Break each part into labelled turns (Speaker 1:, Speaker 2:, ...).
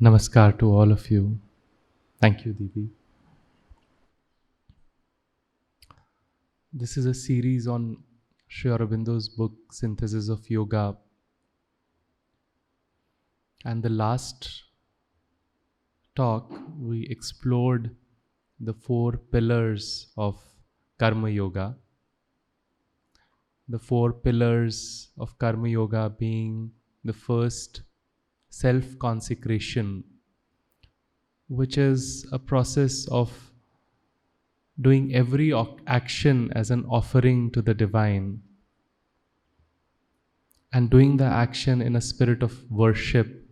Speaker 1: Namaskar to all of you. Thank you, Didi. This is a series on Sri Aurobindo's book, Synthesis of Yoga. And the last talk, we explored the 4 pillars of Karma Yoga. The 4 pillars of Karma Yoga being the first, self-consecration, which is a process of doing every action as an offering to the divine, and doing the action in a spirit of worship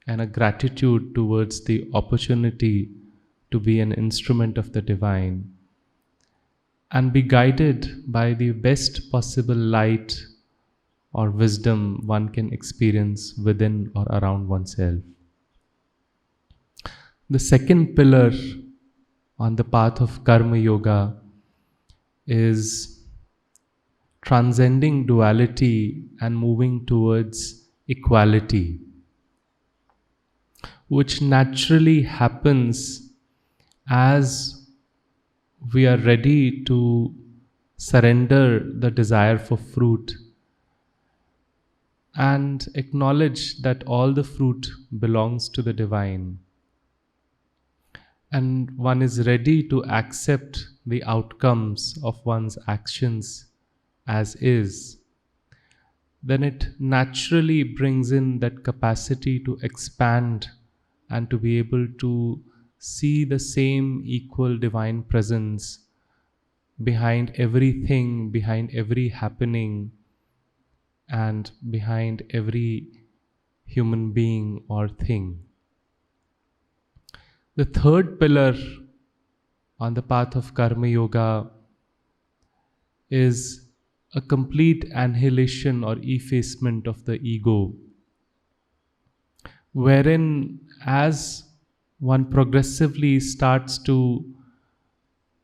Speaker 1: and a gratitude towards the opportunity to be an instrument of the divine, and be guided by the best possible light or wisdom one can experience within or around oneself. The second pillar on the path of Karma Yoga is transcending duality and moving towards equality, which naturally happens as we are ready to surrender the desire for fruit and acknowledge that all the fruit belongs to the divine. And one is ready to accept the outcomes of one's actions as is, then it naturally brings in that capacity to expand and to be able to see the same equal divine presence behind everything, behind every happening, and behind every human being or thing. The third pillar on the path of Karma Yoga is a complete annihilation or effacement of the ego, wherein as one progressively starts to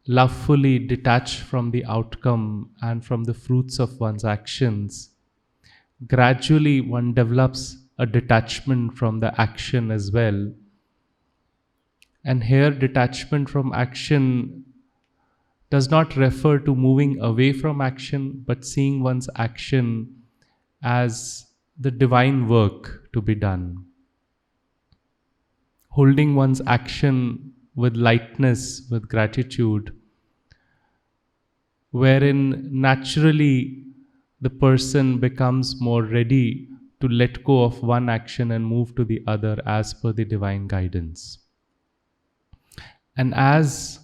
Speaker 1: lovefully detach from the outcome and from the fruits of one's actions, gradually one develops a detachment from the action as well. And here, detachment from action does not refer to moving away from action, but seeing one's action as the divine work to be done. Holding one's action with lightness, with gratitude, wherein naturally the person becomes more ready to let go of one action and move to the other as per the divine guidance. And as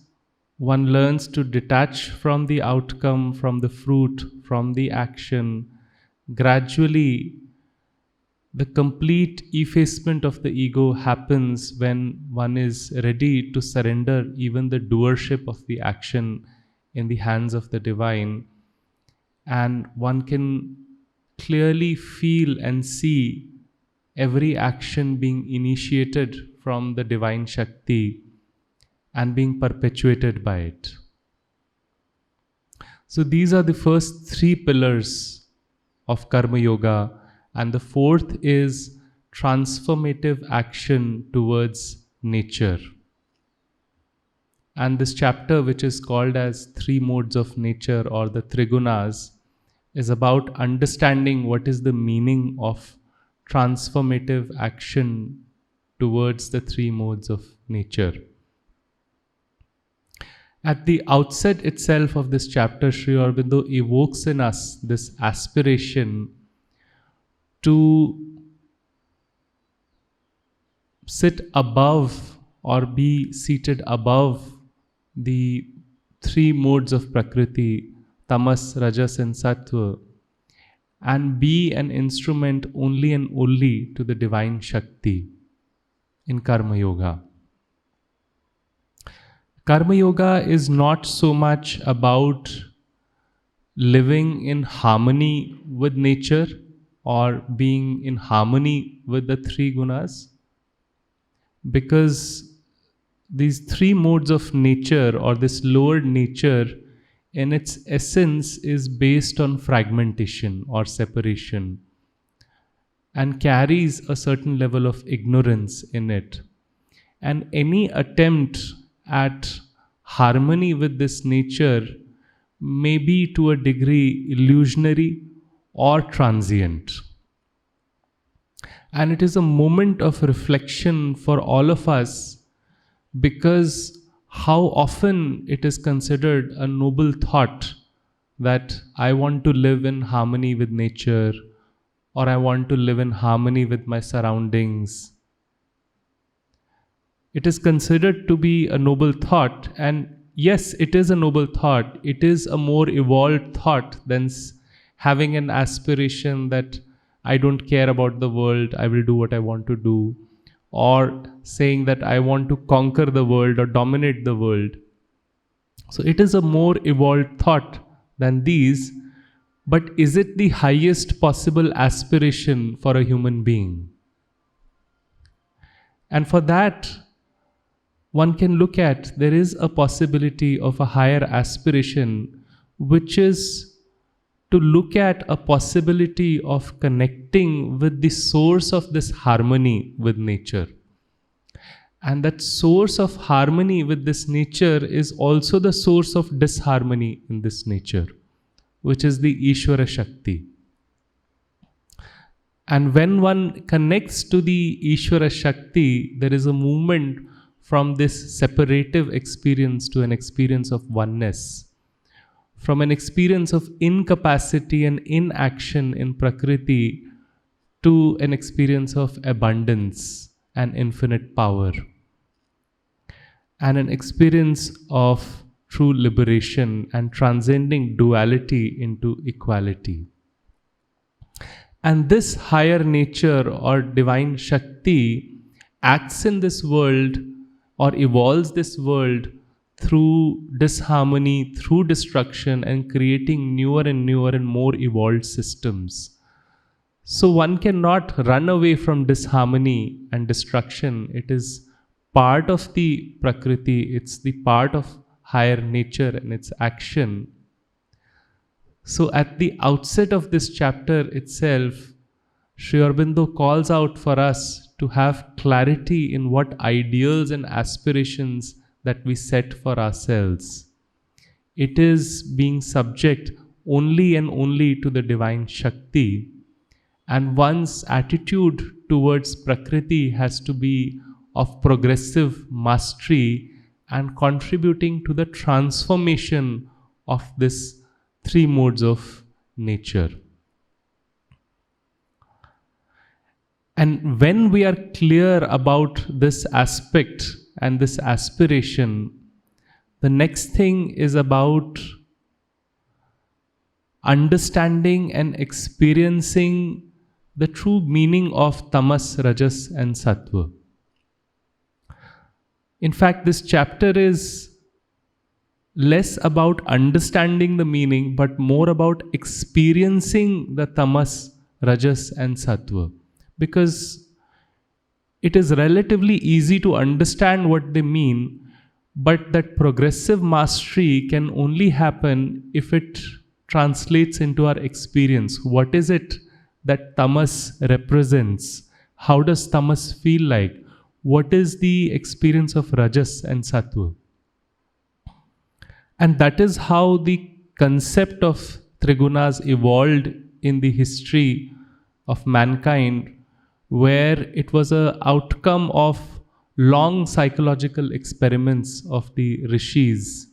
Speaker 1: one learns to detach from the outcome, from the fruit, from the action, gradually the complete effacement of the ego happens when one is ready to surrender even the doership of the action in the hands of the divine, and one can clearly feel and see every action being initiated from the divine Shakti and being perpetuated by it. So these are the first 3 pillars of Karma Yoga, and the fourth is transformative action towards nature. And this chapter, which is called as 3 modes of nature or the Trigunas, is about understanding what is the meaning of transformative action towards the 3 modes of nature. At the outset itself of this chapter, Sri Aurobindo evokes in us this aspiration to sit above or be seated above the 3 modes of Prakriti, Tamas, Rajas and Sattva, and be an instrument only and only to the divine Shakti in Karma Yoga. Karma Yoga is not so much about living in harmony with nature or being in harmony with the 3 gunas, because these 3 modes of nature or this lower nature in its essence is based on fragmentation or separation and carries a certain level of ignorance in it. And any attempt at harmony with this nature may be to a degree illusionary or transient. And it is a moment of reflection for all of us, because how often it is considered a noble thought that I want to live in harmony with nature, or I want to live in harmony with my surroundings. It is considered to be a noble thought, and yes, it is a noble thought. It is a more evolved thought than having an aspiration that I don't care about the world, I will do what I want to do, or saying that I want to conquer the world or dominate the world. So it is a more evolved thought than these, but is it the highest possible aspiration for a human being? And for that, one can look at, there is a possibility of a higher aspiration, which is to look at a possibility of connecting with the source of this harmony with nature. And that source of harmony with this nature is also the source of disharmony in this nature, which is the Ishvara Shakti. And when one connects to the Ishvara Shakti, there is a movement from this separative experience to an experience of oneness, from an experience of incapacity and inaction in Prakriti to an experience of abundance and infinite power, and an experience of true liberation and transcending duality into equality. And this higher nature or divine Shakti acts in this world or evolves this world through disharmony, through destruction, and creating newer and newer and more evolved systems. So one cannot run away from disharmony and destruction. It is part of the Prakriti, it's the part of higher nature and its action. So at the outset of this chapter itself, Sri Aurobindo calls out for us to have clarity in what ideals and aspirations that we set for ourselves. It is being subject only and only to the divine Shakti, and one's attitude towards Prakriti has to be of progressive mastery and contributing to the transformation of these three modes of nature. And when we are clear about this aspect and this aspiration, the next thing is about understanding and experiencing the true meaning of Tamas, Rajas and Sattva. In fact, this chapter is less about understanding the meaning, but more about experiencing the Tamas, Rajas and Sattva. Because it is relatively easy to understand what they mean, but that progressive mastery can only happen if it translates into our experience. What is it that Tamas represents? How does Tamas feel like? What is the experience of Rajas and Sattva? And that is how the concept of Trigunas evolved in the history of mankind, where it was an outcome of long psychological experiments of the rishis.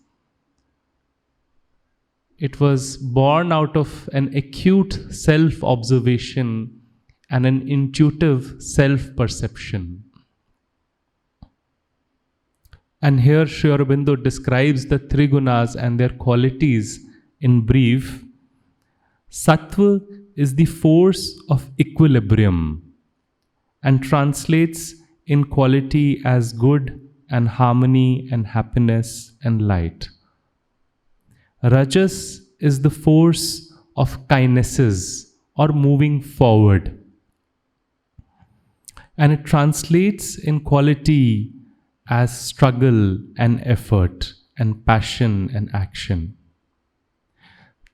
Speaker 1: It was born out of an acute self-observation and an intuitive self-perception. And here Sri Aurobindo describes the Trigunas and their qualities in brief. Sattva is the force of equilibrium and translates in quality as good and harmony and happiness and light. Rajas is the force of kinesis or moving forward, and it translates in quality as struggle and effort and passion and action.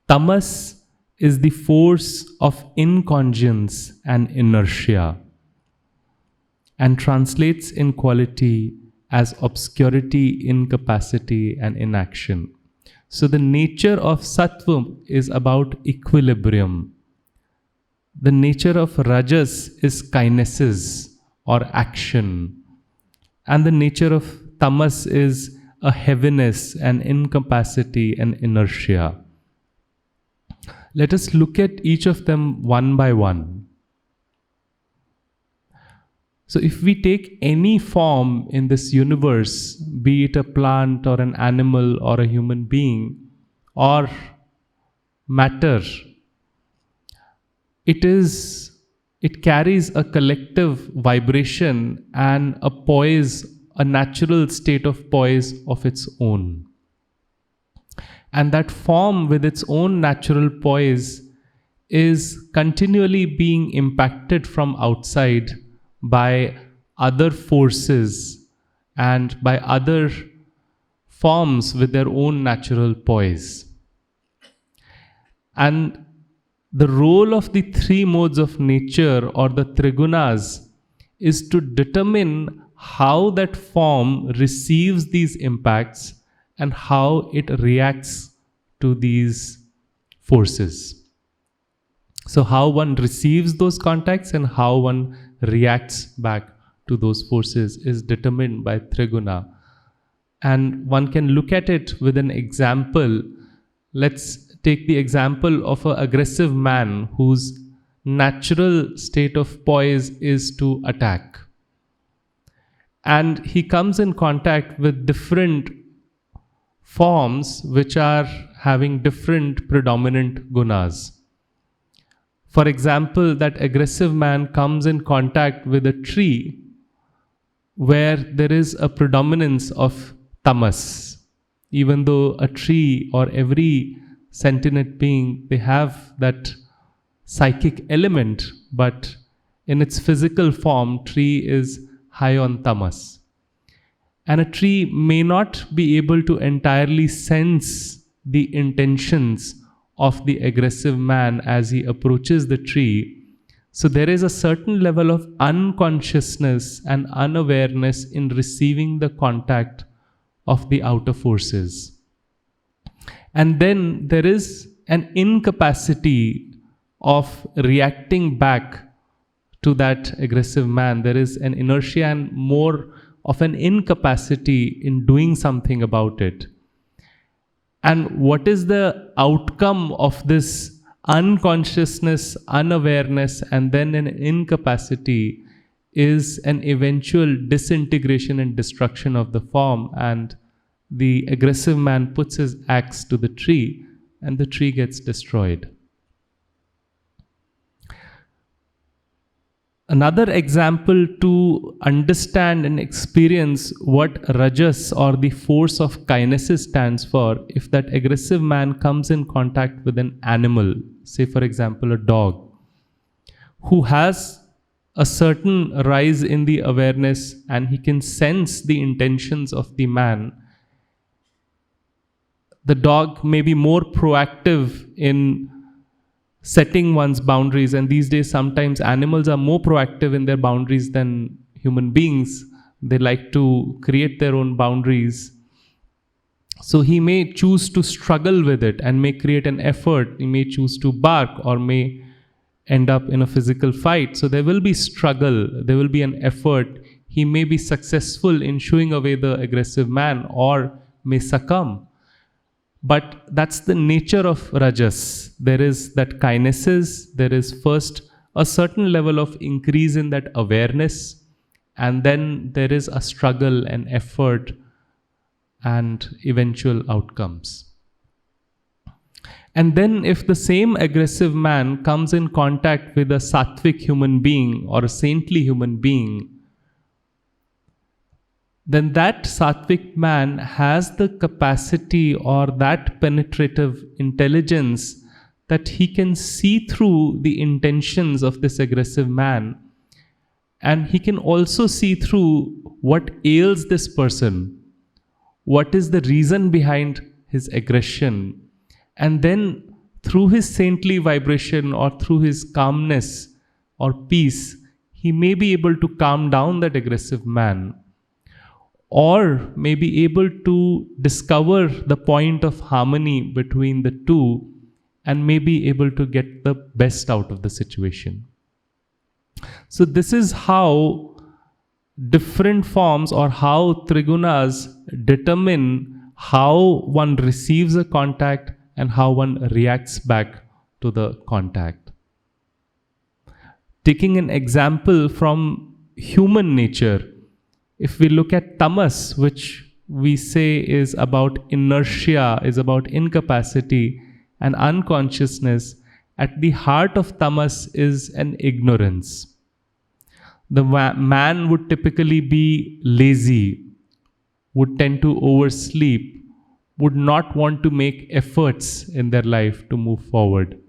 Speaker 1: Tamas is the force of inconscience and inertia, and translates in quality as obscurity, incapacity, and inaction. So the nature of Sattva is about equilibrium. The nature of Rajas is kinesis or action. And the nature of Tamas is a heaviness, an incapacity, an inertia. Let us look at each of them one by one. So if we take any form in this universe, be it a plant or an animal or a human being or matter, it carries a collective vibration and a poise, a natural state of poise of its own. And that form with its own natural poise is continually being impacted from outside by other forces and by other forms with their own natural poise. And the role of the three modes of nature or the trigunas is to determine how that form receives these impacts and how it reacts to these forces. So how one receives those contacts and how one reacts back to those forces is determined by triguna. And one can look at it with an example. Let's take the example of an aggressive man whose natural state of poise is to attack. And he comes in contact with different forms which are having different predominant gunas. For example, that aggressive man comes in contact with a tree where there is a predominance of tamas. Even though a tree or every sentient being, they have that psychic element, but in its physical form, tree is high on tamas. And a tree may not be able to entirely sense the intentions of the aggressive man as he approaches the tree. So there is a certain level of unconsciousness and unawareness in receiving the contact of the outer forces. And then there is an incapacity of reacting back to that aggressive man. There is an inertia and more of an incapacity in doing something about it. And what is the outcome of this unconsciousness, unawareness, and then an incapacity is an eventual disintegration and destruction of the form, and the aggressive man puts his axe to the tree and the tree gets destroyed. Another example to understand and experience what rajas or the force of kinesis stands for, if that aggressive man comes in contact with an animal, say for example a dog, who has a certain rise in the awareness and he can sense the intentions of the man, the dog may be more proactive in setting one's boundaries, and these days sometimes animals are more proactive in their boundaries than human beings. They like to create their own boundaries. So he may choose to struggle with it and may create an effort. He may choose to bark or may end up in a physical fight. So there will be struggle, there will be an effort. He may be successful in shooing away the aggressive man or may succumb. But that's the nature of rajas. There is that kinesis, there is first a certain level of increase in that awareness, and then there is a struggle and effort and eventual outcomes. And then if the same aggressive man comes in contact with a sattvic human being or a saintly human being, then that sattvic man has the capacity or that penetrative intelligence that he can see through the intentions of this aggressive man, and he can also see through what ails this person, what is the reason behind his aggression, and then through his saintly vibration or through his calmness or peace, he may be able to calm down that aggressive man. or may be able to discover the point of harmony between the two and may be able to get the best out of the situation. So this is how different forms or how trigunas determine how one receives a contact and how one reacts back to the contact. Taking an example from human nature, if we look at tamas, which we say is about inertia, is about incapacity and unconsciousness, at the heart of tamas is an ignorance. The man would typically be lazy, would tend to oversleep, would not want to make efforts in their life to move forward.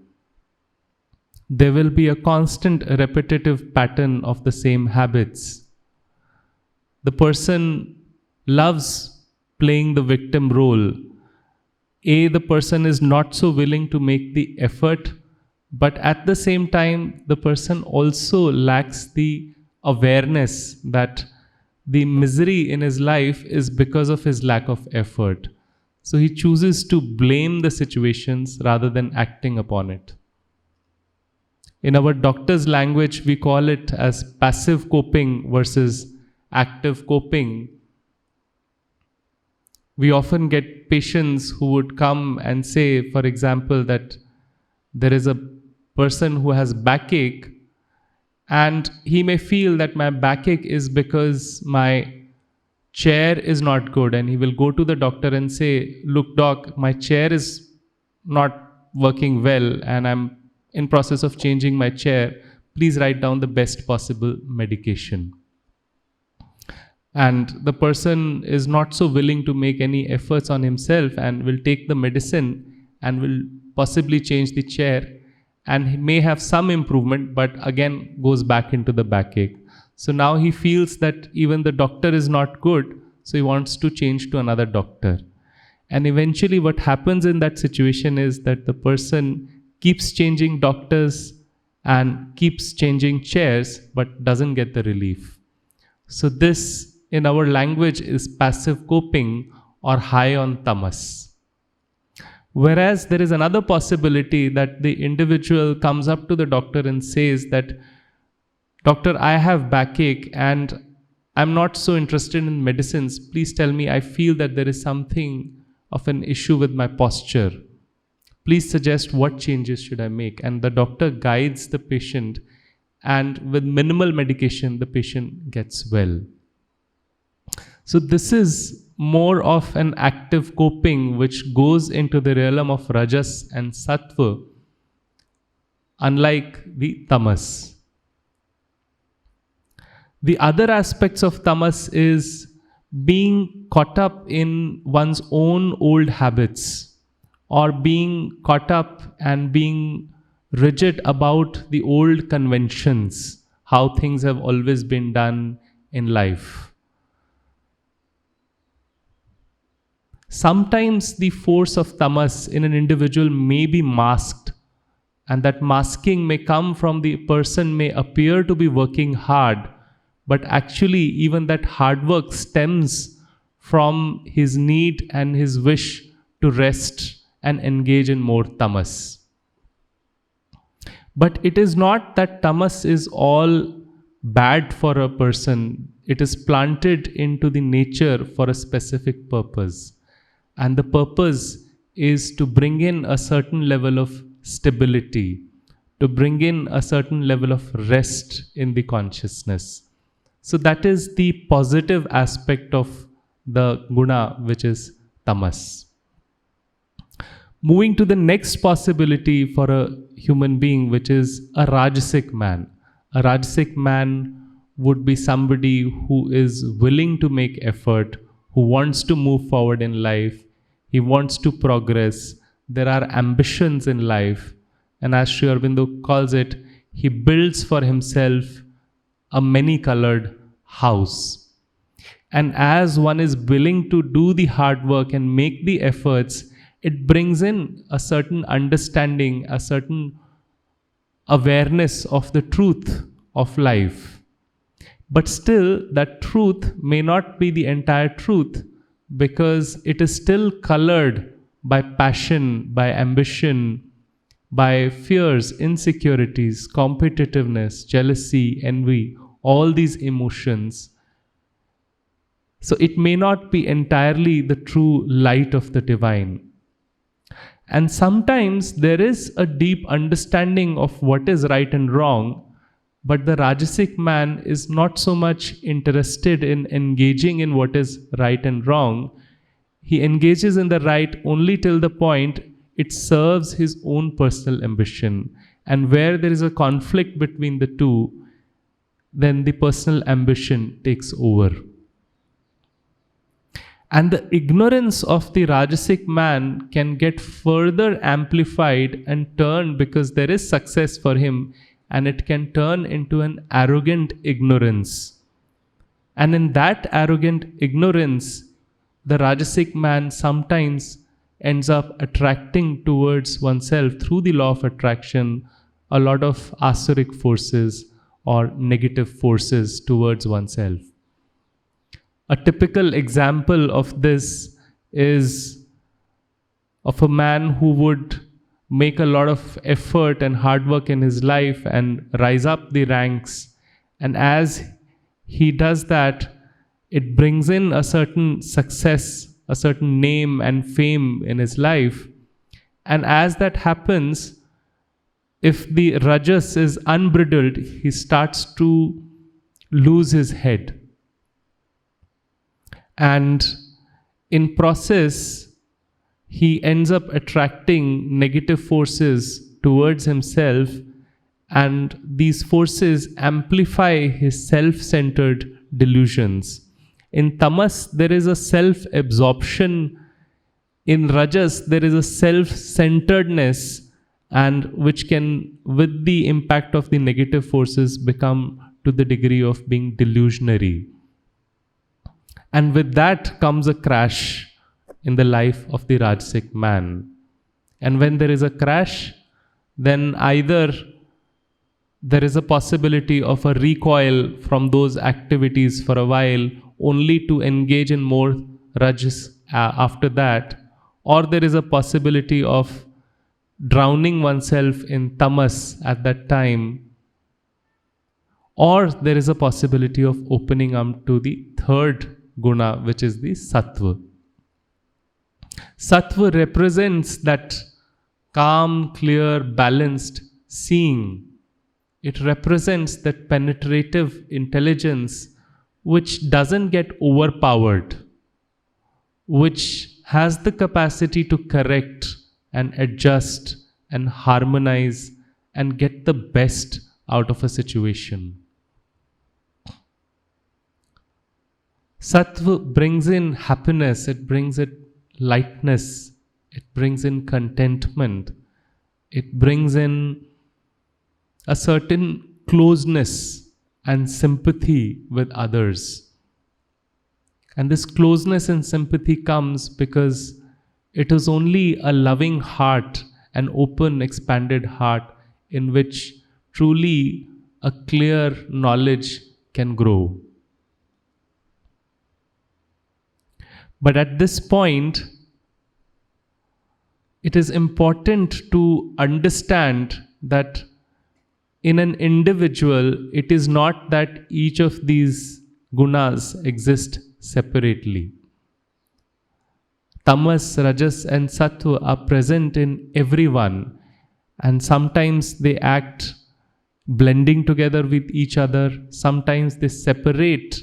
Speaker 1: There will be a constant repetitive pattern of the same habits. The person loves playing the victim role. The person is not so willing to make the effort, but at the same time, the person also lacks the awareness that the misery in his life is because of his lack of effort. So he chooses to blame the situations rather than acting upon it. In our doctor's language, we call it as passive coping versus active coping. We often get patients who would come and say, for example, that there is a person who has backache, and he may feel that my backache is because my chair is not good, and he will go to the doctor and say, look doc, my chair is not working well and I'm in process of changing my chair. Please write down the best possible medication. And the person is not so willing to make any efforts on himself and will take the medicine and will possibly change the chair, and he may have some improvement, but again goes back into the backache. So now he feels that even the doctor is not good, so he wants to change to another doctor. And eventually what happens in that situation is that the person keeps changing doctors and keeps changing chairs, but doesn't get the relief. So this, in our language, is passive coping or high on tamas. Whereas there is another possibility that the individual comes up to the doctor and says that, doctor, I have backache and I'm not so interested in medicines. Please tell me, I feel that there is something of an issue with my posture. Please suggest what changes should I make. And the doctor guides the patient, and with minimal medication, the patient gets well. So this is more of an active coping which goes into the realm of rajas and sattva, unlike the tamas. The other aspects of tamas is being caught up in one's own old habits, or being caught up and being rigid about the old conventions, how things have always been done in life. Sometimes the force of tamas in an individual may be masked, and that masking may come from the person may appear to be working hard, but actually even that hard work stems from his need and his wish to rest and engage in more tamas. But it is not that tamas is all bad for a person. It is planted into the nature for a specific purpose. And the purpose is to bring in a certain level of stability, to bring in a certain level of rest in the consciousness. So that is the positive aspect of the guna, which is tamas. Moving to the next possibility for a human being, which is a rajasic man. A rajasic man would be somebody who is willing to make effort, who wants to move forward in life. He wants to progress. There are ambitions in life. And as Sri Aurobindo calls it, he builds for himself a many-colored house. And as one is willing to do the hard work and make the efforts, it brings in a certain understanding, a certain awareness of the truth of life. But still, that truth may not be the entire truth, because it is still colored by passion, by ambition, by fears, insecurities, competitiveness, jealousy, envy, all these emotions. So it may not be entirely the true light of the divine. And sometimes there is a deep understanding of what is right and wrong, but the Rajasic man is not so much interested in engaging in what is right and wrong. He engages in the right only till the point it serves his own personal ambition. And where there is a conflict between the two, then the personal ambition takes over. And the ignorance of the Rajasic man can get further amplified and turn, because there is success for him, and it can turn into an arrogant ignorance. And in that arrogant ignorance, the Rajasic man sometimes ends up attracting towards oneself, through the law of attraction, a lot of asuric forces or negative forces towards oneself. A typical example of this is of a man who would make a lot of effort and hard work in his life and rise up the ranks. And as he does that, it brings in a certain success, a certain name and fame in his life. And as that happens, if the rajas is unbridled, he starts to lose his head. And in process, he ends up attracting negative forces towards himself, and these forces amplify his self-centered delusions. In tamas, there is a self-absorption. In rajas, there is a self-centeredness, and which can, with the impact of the negative forces, become to the degree of being delusionary. And with that comes a crash in the life of the Rajasic man. And when there is a crash, then either there is a possibility of a recoil from those activities for a while, only to engage in more rajas after that, or there is a possibility of drowning oneself in tamas at that time, or there is a possibility of opening up to the third guna, which is the Sattva. Sattva represents that calm, clear, balanced seeing. It represents that penetrative intelligence which doesn't get overpowered, which has the capacity to correct and adjust and harmonize and get the best out of a situation. Sattva brings in happiness, it brings in lightness, it brings in contentment, it brings in a certain closeness and sympathy with others. And this closeness and sympathy comes because it is only a loving heart, an open, expanded heart, in which truly a clear knowledge can grow. But at this point, it is important to understand that in an individual, it is not that each of these gunas exist separately. Tamas, rajas and sattva are present in everyone, and sometimes they act blending together with each other, sometimes they separate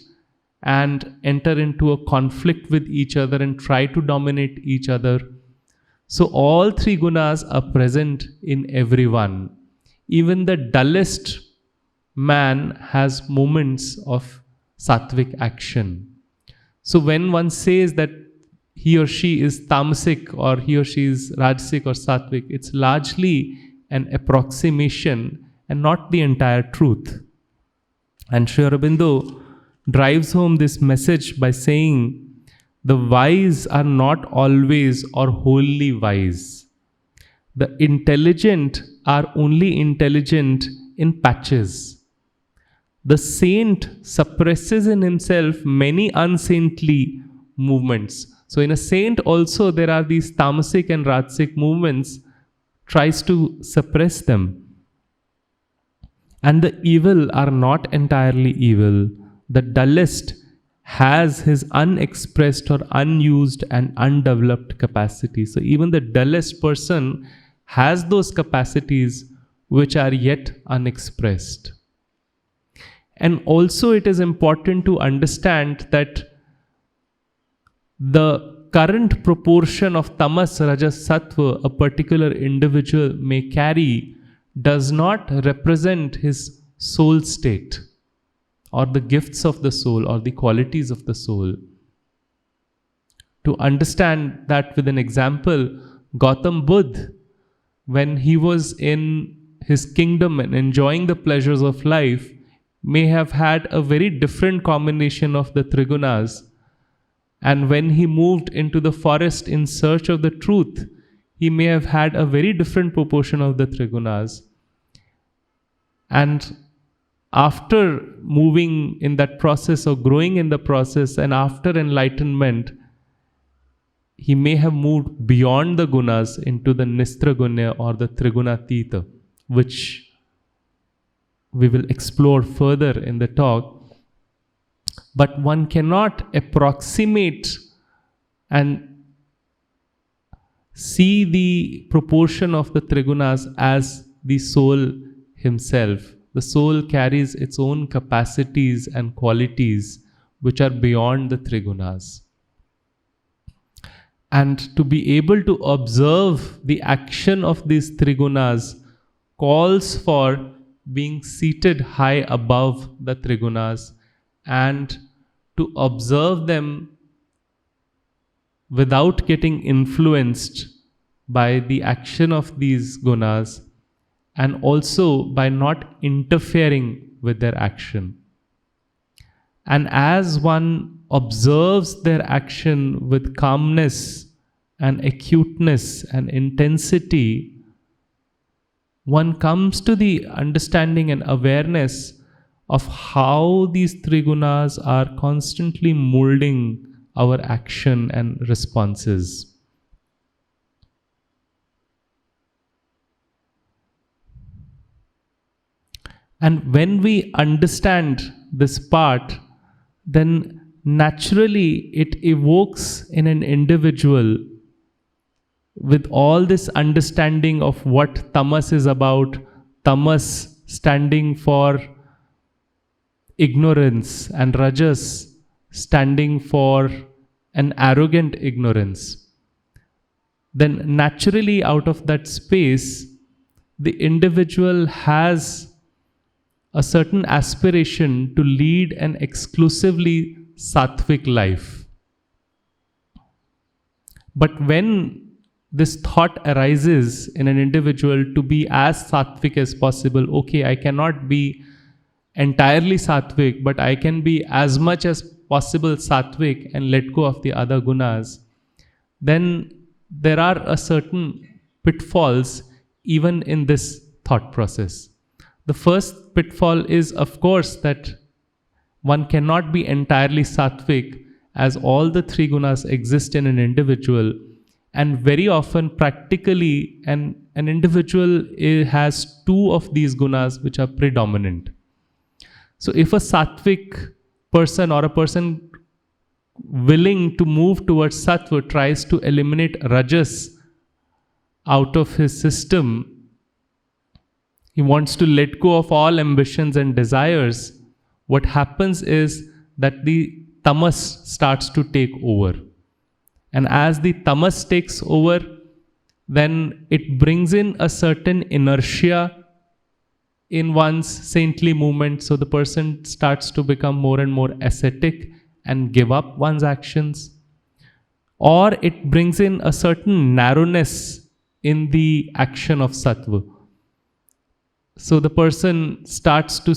Speaker 1: and enter into a conflict with each other and try to dominate each other. So all three gunas are present in everyone. Even the dullest man has moments of sattvic action. So when one says that he or she is tamasic or he or she is rajasic or sattvic, it's largely an approximation and not the entire truth. And Sri Aurobindo drives home this message by saying, the wise are not always or wholly wise. The intelligent are only intelligent in patches. The saint suppresses in himself many unsaintly movements. So in a saint also there are these tamasic and rajasic movements, tries to suppress them. And the evil are not entirely evil. The dullest has his unexpressed or unused and undeveloped capacity. So even the dullest person has those capacities which are yet unexpressed. And also it is important to understand that the current proportion of tamas, rajas, sattva a particular individual may carry does not represent his soul state or the gifts of the soul or the qualities of the soul. To understand that with an example, Gautam Buddha, when he was in his kingdom and enjoying the pleasures of life, may have had a very different combination of the trigunas. And when he moved into the forest in search of the truth, he may have had a very different proportion of the trigunas. And after moving in that process or growing in the process and after enlightenment, he may have moved beyond the gunas into the nistragunya or the trigunatita, which we will explore further in the talk. But one cannot approximate and see the proportion of the trigunas as the soul himself. The soul carries its own capacities and qualities which are beyond the trigunas. And to be able to observe the action of these trigunas calls for being seated high above the trigunas and to observe them without getting influenced by the action of these gunas and also by not interfering with their action. And as one observes their action with calmness and acuteness and intensity, one comes to the understanding and awareness of how these trigunas are constantly molding our action and responses. And when we understand this part, then naturally it evokes in an individual, with all this understanding of what tamas is about, tamas standing for ignorance and rajas standing for an arrogant ignorance, then naturally out of that space, the individual has a certain aspiration to lead an exclusively sattvic life. But when this thought arises in an individual to be as sattvic as possible, okay, I cannot be entirely sattvic, but I can be as much as possible sattvic and let go of the other gunas, then there are a certain pitfalls even in this thought process. The first pitfall is, of course, that one cannot be entirely sattvic as all the three gunas exist in an individual, and very often practically an individual has two of these gunas which are predominant. So if a sattvic person or a person willing to move towards sattva tries to eliminate rajas out of his system, he wants to let go of all ambitions and desires, what happens is that the tamas starts to take over. And as the tamas takes over, then it brings in a certain inertia in one's saintly movement. So the person starts to become more and more ascetic and give up one's actions. Or it brings in a certain narrowness in the action of sattva. So the person starts to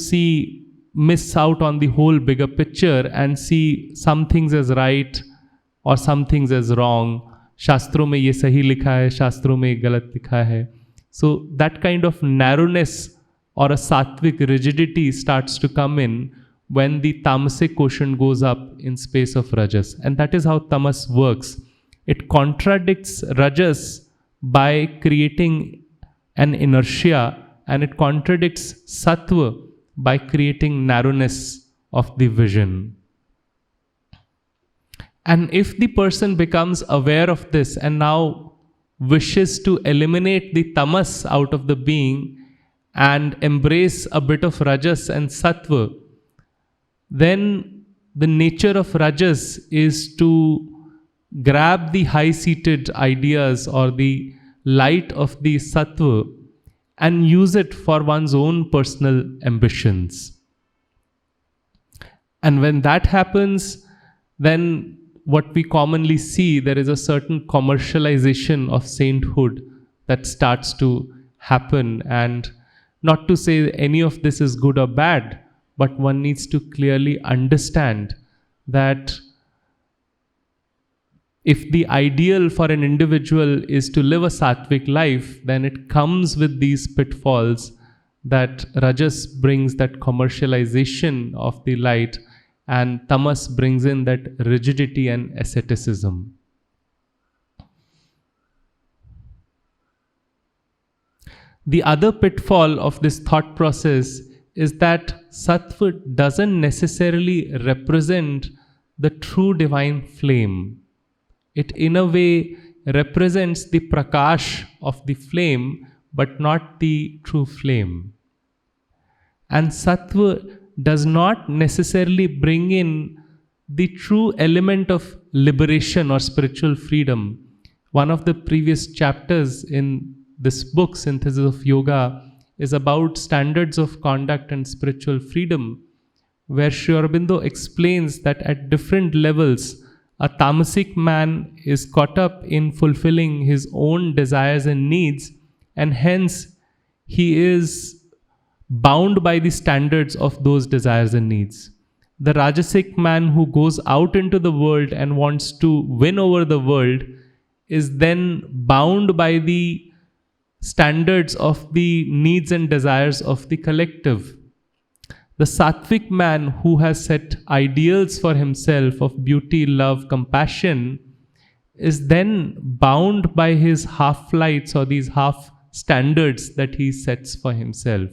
Speaker 1: miss out on the whole bigger picture and see some things as right or some things as wrong. Shastron mein ye sahi likha hai, shastron mein ye galat likha hai. So that kind of narrowness or a sattvic rigidity starts to come in when the tamasic quotient goes up in space of rajas. And that is how tamas works. It contradicts rajas by creating an inertia, and it contradicts sattva by creating narrowness of the vision. And if the person becomes aware of this and now wishes to eliminate the tamas out of the being and embrace a bit of rajas and sattva, then the nature of rajas is to grab the high-seated ideas or the light of the sattva and use it for one's own personal ambitions. And when that happens, then what we commonly see, there is a certain commercialization of sainthood that starts to happen. And not to say any of this is good or bad, but one needs to clearly understand that if the ideal for an individual is to live a sattvic life, then it comes with these pitfalls that rajas brings that commercialization of the light, and tamas brings in that rigidity and asceticism. The other pitfall of this thought process is that sattva doesn't necessarily represent the true divine flame. It in a way represents the prakash of the flame, but not the true flame. And sattva does not necessarily bring in the true element of liberation or spiritual freedom. One of the previous chapters in this book, Synthesis of Yoga, is about standards of conduct and spiritual freedom, where Sri Aurobindo explains that at different levels, a tamasic man is caught up in fulfilling his own desires and needs, and hence he is bound by the standards of those desires and needs. The rajasic man who goes out into the world and wants to win over the world is then bound by the standards of the needs and desires of the collective. The sattvic man who has set ideals for himself of beauty, love, compassion is then bound by his half flights or these half standards that he sets for himself.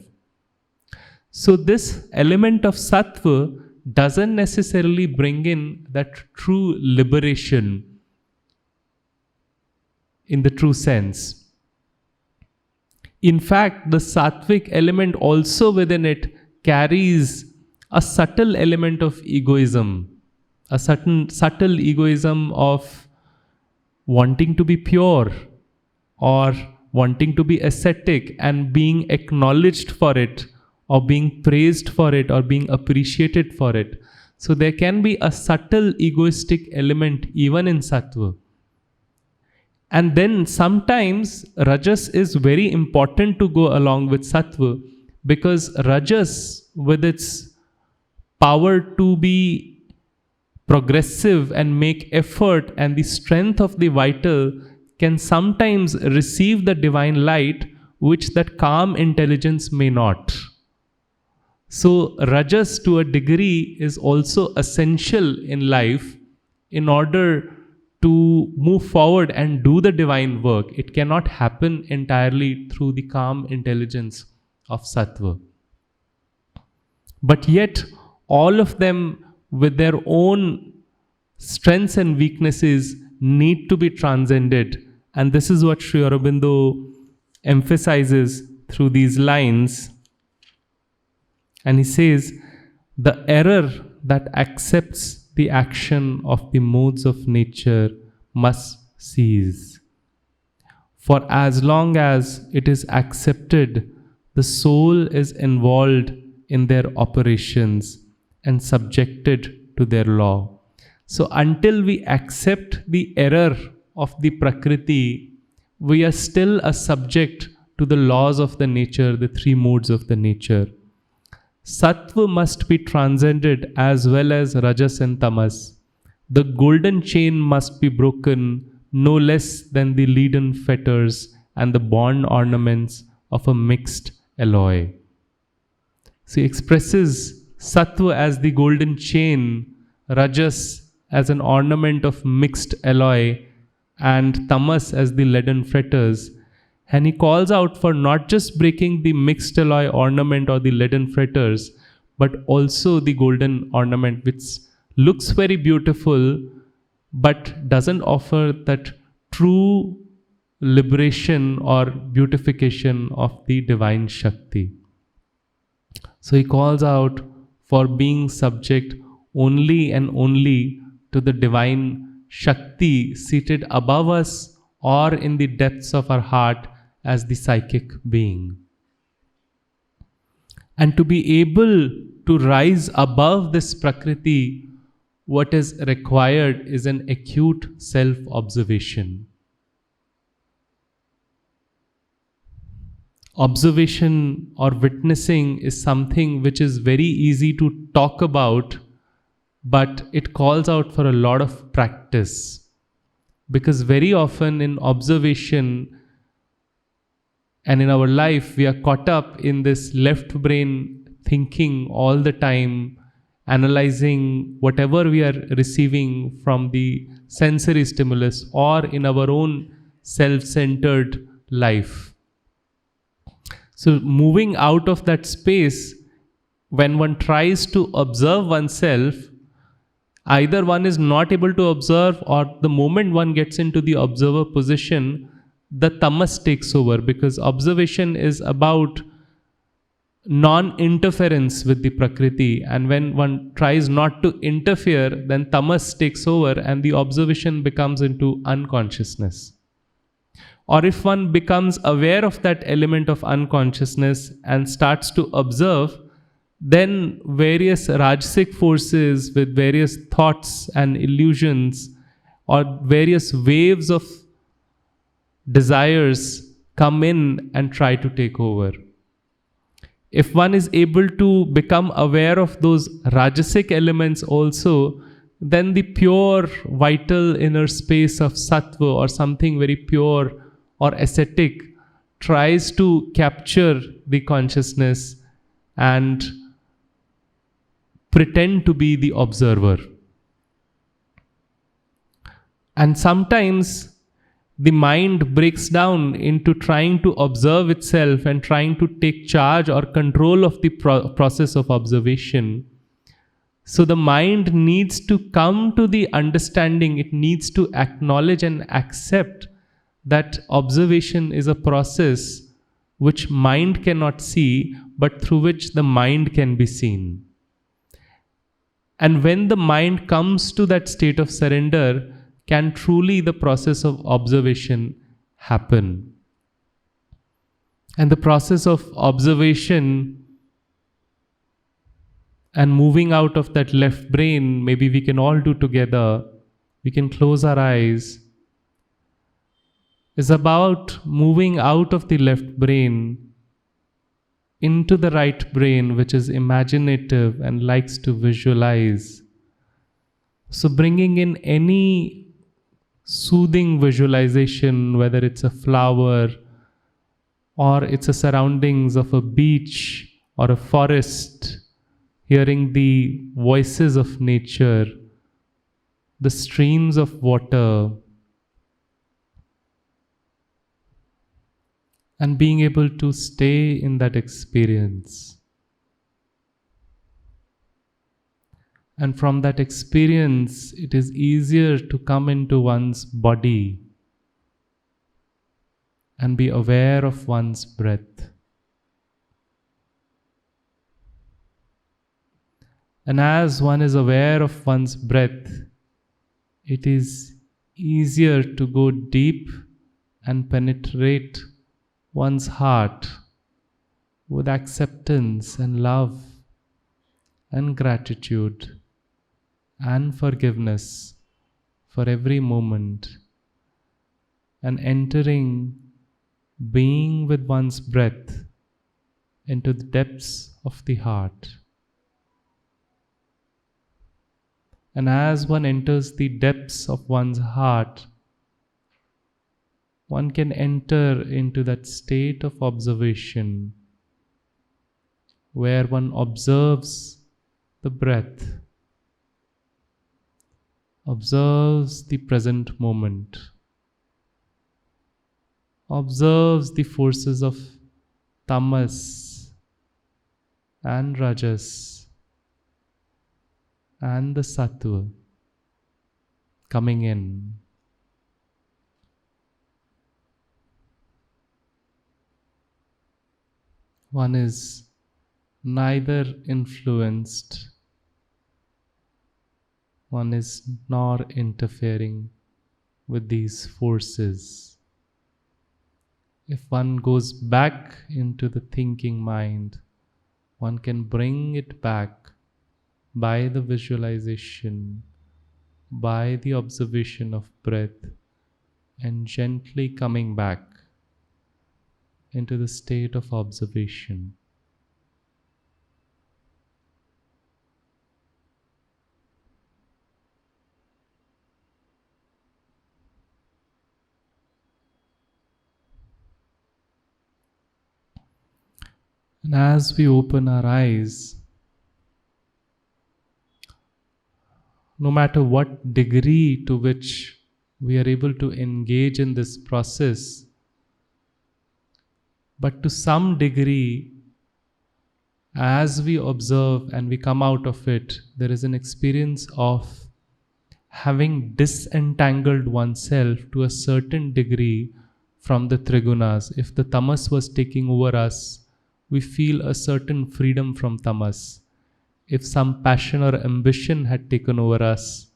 Speaker 1: So this element of sattva doesn't necessarily bring in that true liberation in the true sense. In fact, the sattvic element also within it carries a subtle element of egoism, a certain subtle egoism of wanting to be pure or wanting to be ascetic and being acknowledged for it or being praised for it or being appreciated for it. So there can be a subtle egoistic element even in sattva. And then sometimes rajas is very important to go along with sattva, because rajas, with its power to be progressive and make effort and the strength of the vital, can sometimes receive the divine light which that calm intelligence may not. So rajas to a degree is also essential in life in order to move forward and do the divine work. It cannot happen entirely through the calm intelligence of sattva. But yet, all of them with their own strengths and weaknesses need to be transcended. And this is what Sri Aurobindo emphasizes through these lines. And he says, the error that accepts the action of the modes of nature must cease. For as long as it is accepted, the soul is involved in their operations and subjected to their law. So until we accept the error of the Prakriti, we are still a subject to the laws of the nature, the three modes of the nature. Sattva must be transcended as well as rajas and tamas. The golden chain must be broken no less than the leaden fetters and the bond ornaments of a mixed alloy. So he expresses Sattva as the golden chain, Rajas as an ornament of mixed alloy, and Tamas as the leaden fetters. And he calls out for not just breaking the mixed alloy ornament or the leaden fetters, but also the golden ornament, which looks very beautiful but doesn't offer that true liberation or beautification of the divine Shakti. So he calls out for being subject only and only to the divine Shakti seated above us or in the depths of our heart as the psychic being. And to be able to rise above this Prakriti, what is required is an acute self observation. Observation or witnessing is something which is very easy to talk about, but it calls out for a lot of practice. Because very often in observation and in our life, we are caught up in this left brain thinking all the time, analyzing whatever we are receiving from the sensory stimulus or in our own self centered life. So, moving out of that space, when one tries to observe oneself, either one is not able to observe, or the moment one gets into the observer position, the tamas takes over, because observation is about non-interference with the Prakriti, and when one tries not to interfere, then tamas takes over and the observation becomes into unconsciousness. Or if one becomes aware of that element of unconsciousness and starts to observe, then various rajasic forces with various thoughts and illusions or various waves of desires come in and try to take over. If one is able to become aware of those rajasic elements also, then the pure vital inner space of sattva or something very pure or ascetic tries to capture the consciousness and pretend to be the observer. And sometimes the mind breaks down into trying to observe itself and trying to take charge or control of the process of observation. So the mind needs to come to the understanding, it needs to acknowledge and accept that observation is a process which mind cannot see, but through which the mind can be seen. And when the mind comes to that state of surrender, can truly the process of observation happen. And the process of observation and moving out of that left brain, maybe we can all do together, we can close our eyes, is about moving out of the left brain into the right brain, which is imaginative and likes to visualize. So bringing in any soothing visualization, whether it's a flower or it's a surroundings of a beach or a forest, hearing the voices of nature, the streams of water, and being able to stay in that experience. And from that experience, it is easier to come into one's body and be aware of one's breath. And as one is aware of one's breath, it is easier to go deep and penetrate one's heart with acceptance and love and gratitude and forgiveness for every moment, and entering being with one's breath into the depths of the heart. And as one enters the depths of one's heart, one can enter into that state of observation where one observes the breath, observes the present moment, observes the forces of tamas and rajas and the sattva coming in. One is neither influenced, one is nor interfering with these forces. If one goes back into the thinking mind, one can bring it back by the visualization, by the observation of breath, and gently coming back into the state of observation. And as we open our eyes, no matter what degree to which we are able to engage in this process, but to some degree, as we observe and we come out of it, there is an experience of having disentangled oneself to a certain degree from the trigunas. If the tamas was taking over us, we feel a certain freedom from tamas. If some passion or ambition had taken over us,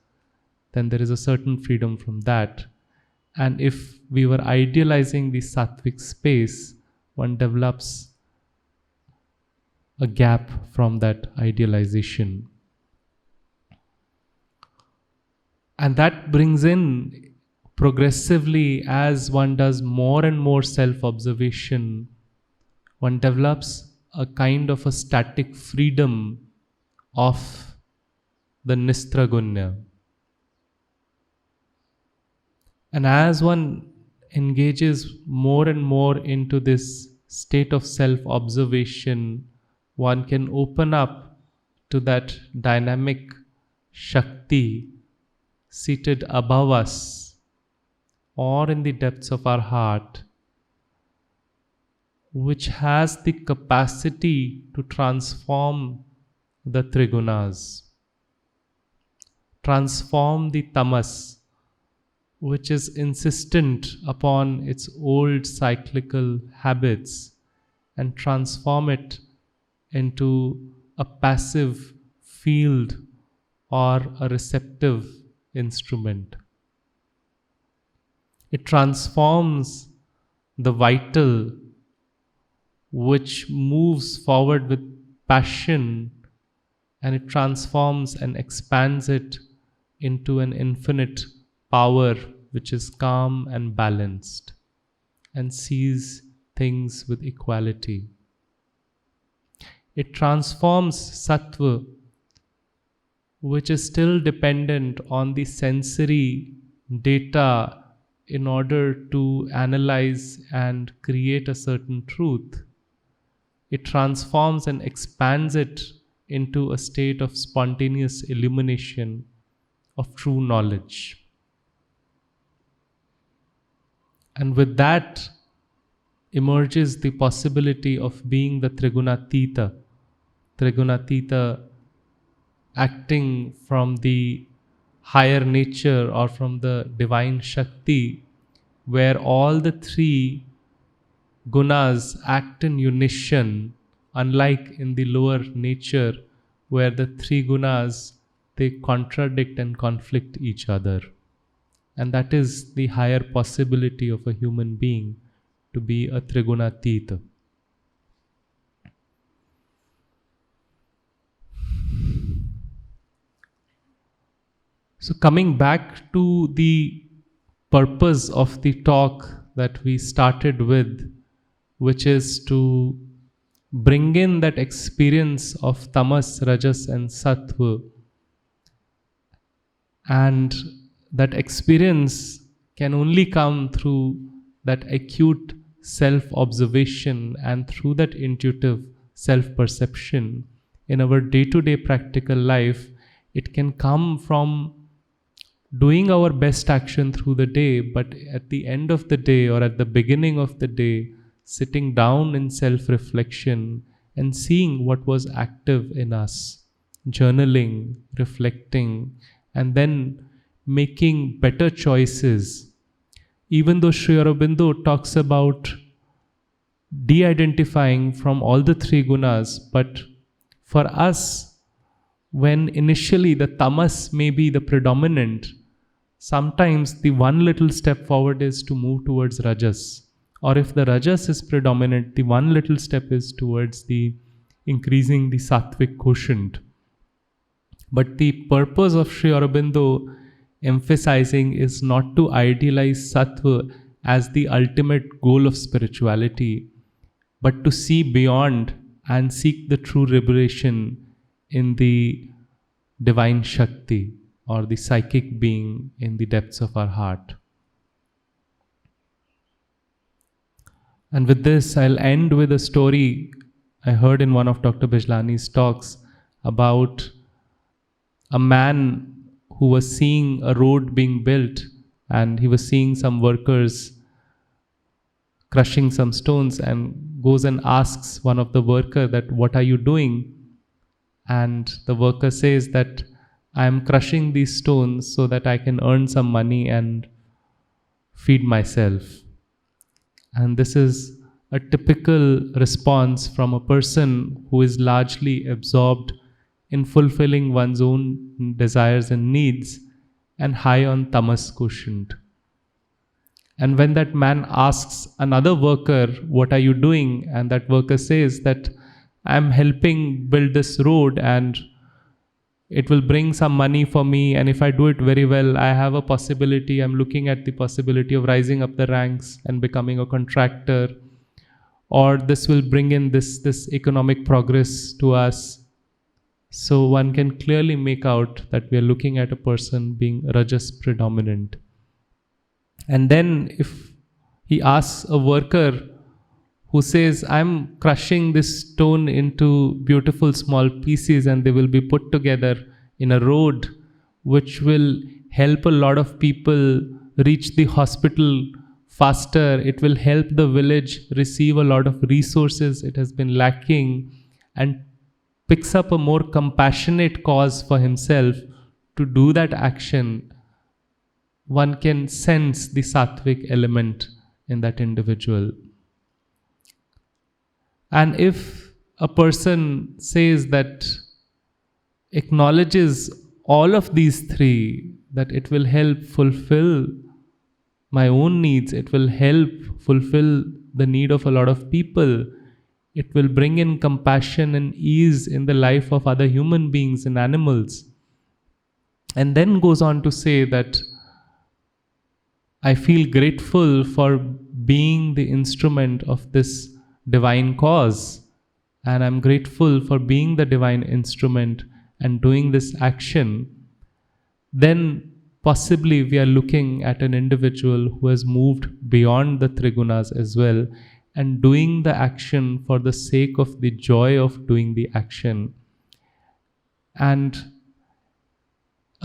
Speaker 1: then there is a certain freedom from that. And if we were idealizing the sattvic space, one develops a gap from that idealization. And that brings in progressively, as one does more and more self-observation, one develops a kind of a static freedom of the nistragunya. And as one engages more and more into this state of self-observation, one can open up to that dynamic Shakti seated above us or in the depths of our heart, which has the capacity to transform the trigunas, transform the tamas, which is insistent upon its old cyclical habits, and transform it into a passive field or a receptive instrument. It transforms the vital, which moves forward with passion, and it transforms and expands it into an infinite power which is calm and balanced and sees things with equality. It transforms Sattva, which is still dependent on the sensory data in order to analyze and create a certain truth. It transforms and expands it into a state of spontaneous illumination of true knowledge. And with that emerges the possibility of being the Trigunatita. Trigunatita acting from the higher nature or from the divine Shakti, where all the three gunas act in unison, unlike in the lower nature where the three gunas, they contradict and conflict each other. And that is the higher possibility of a human being, to be a Trigunatita. So coming back to the purpose of the talk that we started with, which is to bring in that experience of tamas, rajas and sattva. And that experience can only come through that acute self-observation and through that intuitive self-perception in our day-to-day practical life, it can come from doing our best action through the day, but at the end of the day or at the beginning of the day, sitting down in self-reflection and seeing what was active in us, journaling, reflecting, and then making better choices. Even though Sri Aurobindo talks about de-identifying from all the three gunas, but for us, when initially the tamas may be the predominant, sometimes the one little step forward is to move towards rajas. Or if the rajas is predominant, the one little step is towards the increasing the sattvic quotient. But the purpose of Sri Aurobindo emphasizing is not to idealize sattva as the ultimate goal of spirituality, but to see beyond and seek the true liberation in the divine Shakti or the psychic being in the depths of our heart. And with this, I'll end with a story I heard in one of Dr. Bijlani's talks about a man who was seeing a road being built, and he was seeing some workers crushing some stones, and goes and asks one of the worker that, what are you doing? And the worker says that, I am crushing these stones so that I can earn some money and feed myself. And this is a typical response from a person who is largely absorbed in fulfilling one's own desires and needs and high on tamas quotient. And when that man asks another worker, what are you doing? And that worker says that, I'm helping build this road and it will bring some money for me, and if I do it very well, I have a possibility, I'm looking at the possibility of rising up the ranks and becoming a contractor, or this will bring in this economic progress to us. So one can clearly make out that we are looking at a person being rajas predominant. And then if he asks a worker who says, I'm crushing this stone into beautiful small pieces and they will be put together in a road which will help a lot of people reach the hospital faster, it will help the village receive a lot of resources it has been lacking, and picks up a more compassionate cause for himself to do that action, one can sense the sattvic element in that individual. And if a person says that, acknowledges all of these three, that it will help fulfill my own needs, it will help fulfill the need of a lot of people, it will bring in compassion and ease in the life of other human beings and animals, and then goes on to say that, I feel grateful for being the instrument of this divine cause, and I'm grateful for being the divine instrument and doing this action, then possibly we are looking at an individual who has moved beyond the trigunas as well, and doing the action for the sake of the joy of doing the action. And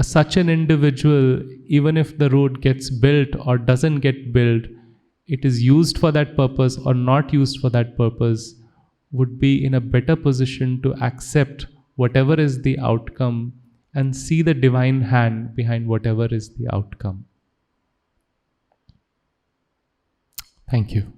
Speaker 1: such an individual, even if the road gets built or doesn't get built, it is used for that purpose or not used for that purpose, would be in a better position to accept whatever is the outcome and see the divine hand behind whatever is the outcome. Thank you.